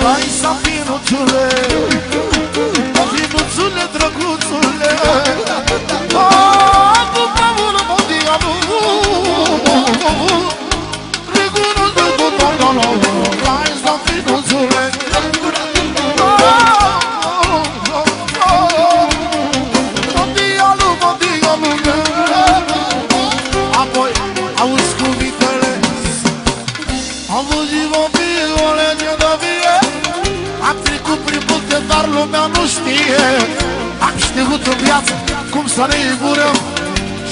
Hai să finuțule, finuțule, drăguțule. Apoi auzi cuvintele, am văzut o fie, o legendă vie. Am trecut prin multe, dar lumea nu știe. Am știut în viață cum să ne igurăm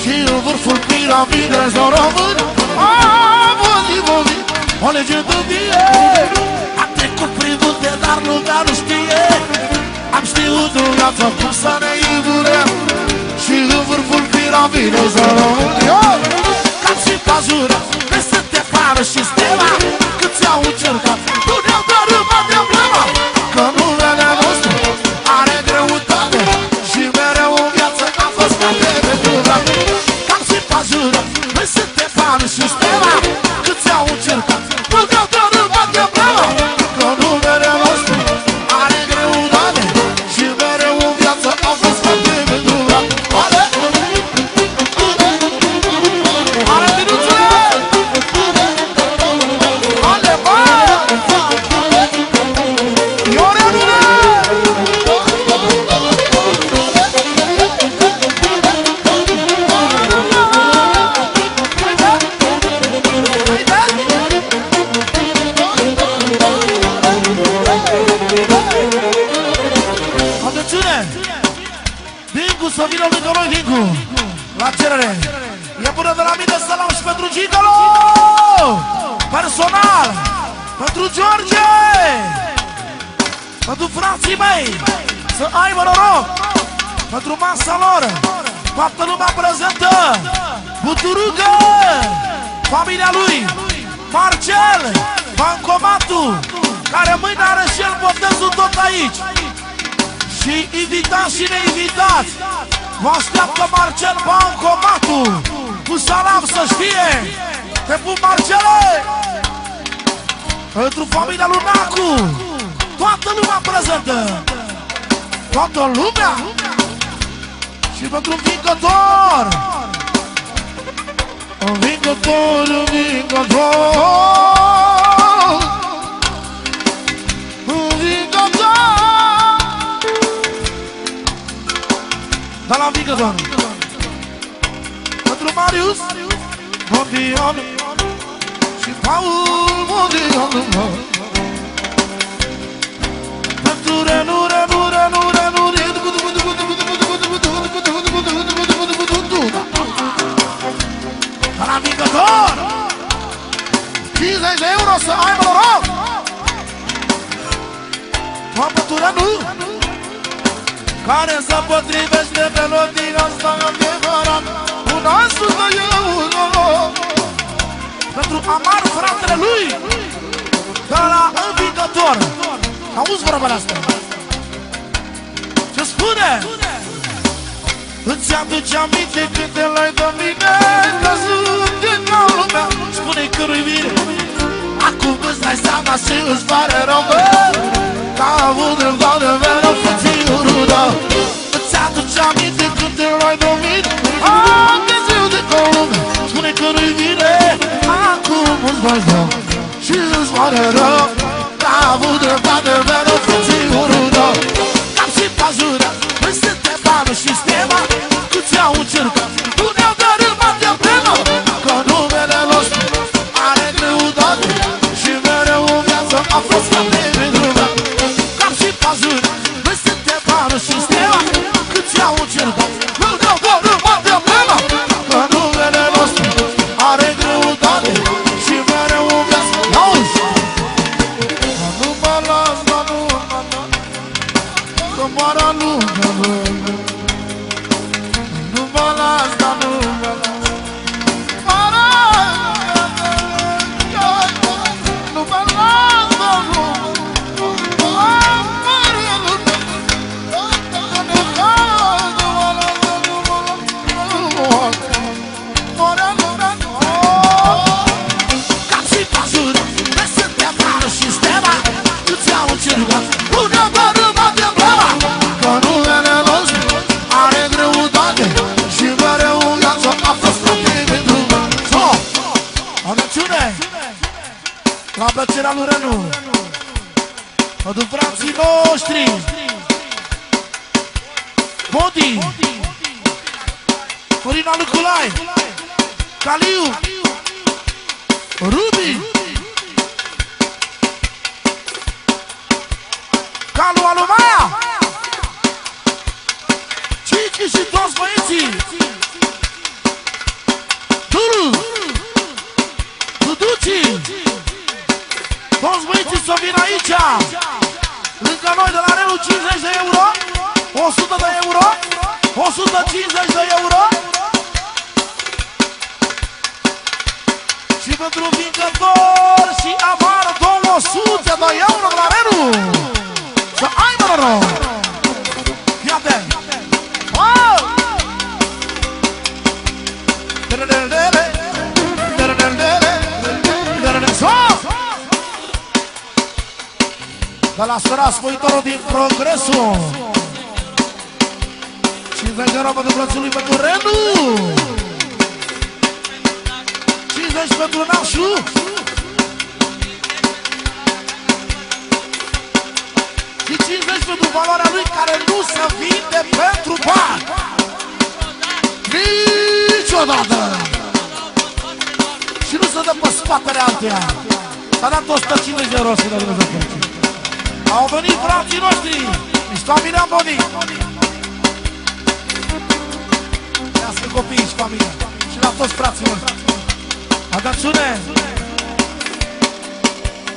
și în vârful piramidei să rămân. Am văzut o legendă vie. Am trecut prin multe, dar lumea nu știe. Am știut în viață cum să ne igurăm și în vârful piramidei să rămân. Ca și pazură, peste Tepană și Stela, câți au încercat, nu ne-au dărâmat de blama. Că numele nostru are greutate și mereu în viață a fost ca de ventura. Ca și pazură, peste Tepană și Stela, câți au încercat, nu ne-au dărâmat de blama. Că numele nostru are greutate și mereu în viață a fost ca de ventura. Să vină lângă noi, Dincu, la cerere. E bună de la mine, salam și pentru Gigolo, personal, pentru George, pentru frații mei, să aibă noroc, pentru masa lor, toată lumea prezentă, Buturugă, familia lui, Marcel, Bancomatu, care mâine are și el botezul tot aici. Și invitați și neinvitați, vă așteaptă Marcel Bancomatu, cu salam să știe. Te pup, Marcele! Pentru familia lui Nacu, toată lumea prezentă, toată lumea. Și pentru învingător, învingător, învingător, învingător. Da la învingător. Pentru Marius Mondial și Paul Mondial. Pentru Renu, Renu, Renu, Renu, da la învingător. 50 de euro să aibă noroc. Pentru Renu, care se potrivește melodia asta adevărat. Un astfel de eu. Pentru Amar, fratele lui, de la învingător. Auzi vorbele astea? Ce spune? Îți aduce aminte când te l-ai de mine, că sunt din lumea. Spune-i cărui vine, acum îți dai seama și îți pare rău, bă, că a avut dreptate mereu frățiorul tău. Îți aduce aminte când te l-ai de mine, că ziu de lume. Spune cărui vine, acum îți dai seama și îți pare rău, că a avut dreptate mereu frățiorul tău. Cam și pazură, peste Tepană și Steva, câți au încercat, nu ne-au dărâmat de plenă. Că numele nostru are greutate și mereu în viață a fost ca de vedruvă. Cam și pazură, peste Tepană și Steva, câți au încercat, nu ne-au dărâmat de plenă. Că numele nostru are greutate și mereu în viață. Auzi! Nu mă las, nu mă las, că moară lumea. Nu mă las, dar nu mă las. Nu mă las, dar nu mă las. plăcerea lui Renu. Pentru frații noștri Modi, Corina Luculai, Caliu, Rubi, Calu Alumaya, Cici și toți băieții, Turu, Duduci, toți băieții să vină aici. Lângă noi de la Renu 50 de euro, 100 de euro, 150 de euro. Și pentru învingător și amară 200 de euro de la Renu. Să ai mă noroc. Iată. De la săra spăitorul din Progresul 50 de euro pentru frățului pentru Renu, 50 pentru Nașu, și 50 pentru valoarea lui care nu se vinde pentru bani niciodată și nu se dă pe spatele altuia. S-a dat 150 de euro să dă Dumnezeu fericit. Au venit frații noștri, nici familia Boni. Iasă copiii și familia și la toți frații noștri. Agaciune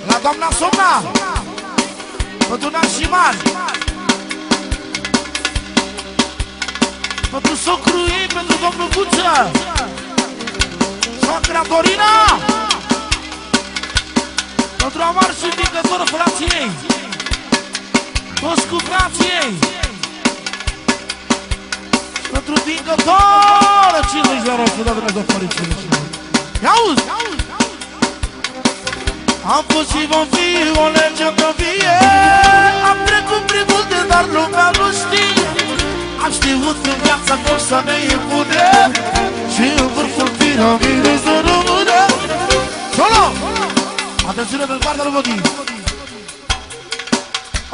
la doamna Somna, pentru nașii mari, pentru socrul ei, pentru domnul Buță, socra Dorina, pentru amar și învingătorul frații ei, toți cu frații ei, pentru învingătorul 50 de euro, să dă Dumnezeu fericire. Ia-uzi! Am fost și vom fi o legendă vie. Am trecut prin multe, dar lumea nu știe. Am știut în viața cum să ne impunem și în vârful piramidei să rămânem. Solo! Atențiune pe partea lui Vodi.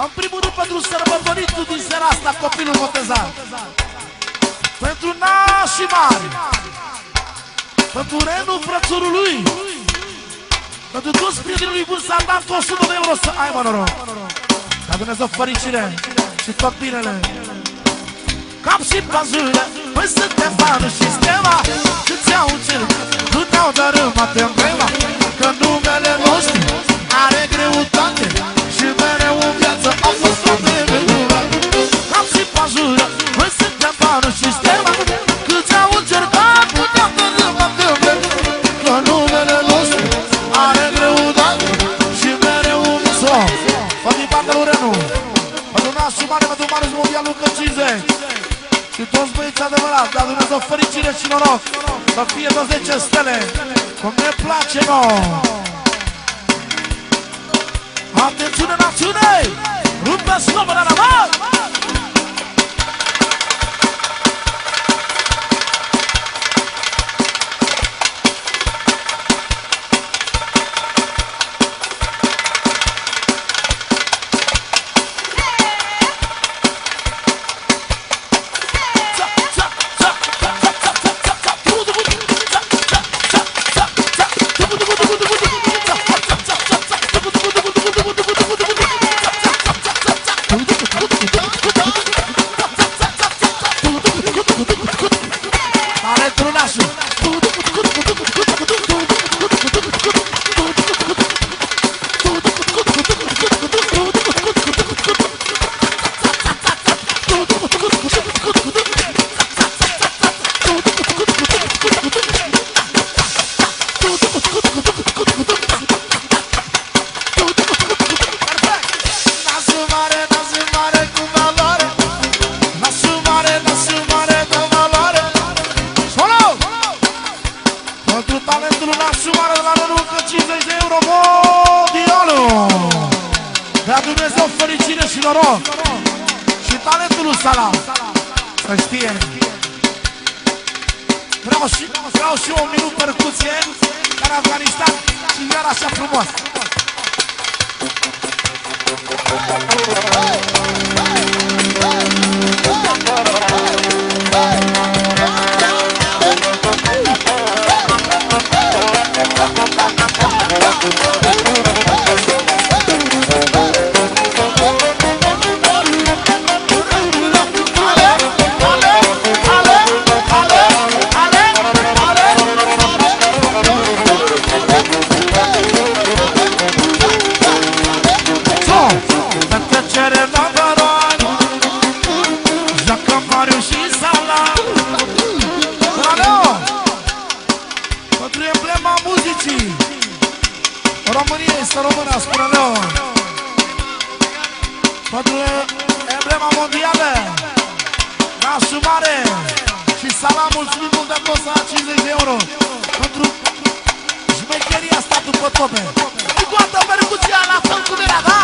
În primul rând pentru sărbătoritul din seara asta, copilul botezat, pentru nașii mari, pentru Renu, frățorul lui, pentru toți prietenii lui bun, s-a dat 100 de euro să ai mă noroc. Ca Dumnezeu fericire și tot binele. Cap și pazură, păi suntem fanul și stema, și ți-au cerut, nu te-au dărâmat în greva, că numele nostru are greutate și mereu în viață au fost toate venuva. Cap și pazură, păi suntem fanul și stema, că ți-au încercat, nu te-au dărâmat în greva, că numele nostru are greutate și mereu în viață. Fă din partea lui Renu, pentru nașul mare, pentru Marius Mondial încă 50. Și toți băieți adevărat, dar Dumnezeu fericire și noroc, să fie de 10 stele, cum ne place nouă. Atențiune, națiune! Rupe slobăda la mare! Și talentul lui Salam, să știe. Vreau și un minut percuție, ca în Afganistan, și iar așa frumos. României, să română, spune Leo. Pentru emblema mondială, nașul mare și salam, mulțumim mult de tot, să 50 de euro pentru șmecheria asta după tope. Cu toată percuția la fel cum era, da?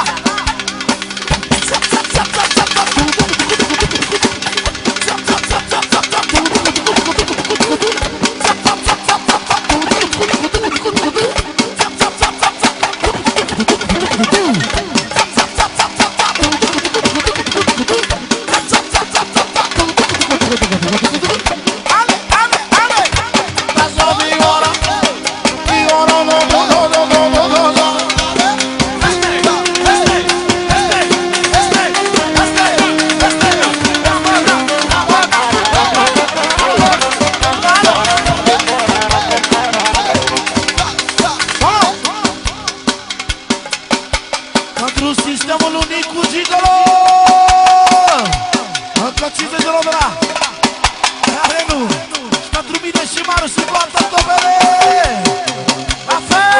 Sistemul unic cu Gigolo! Încă 50 de de la Arenu! Și pentru mine și Maru și toată topele! La fel!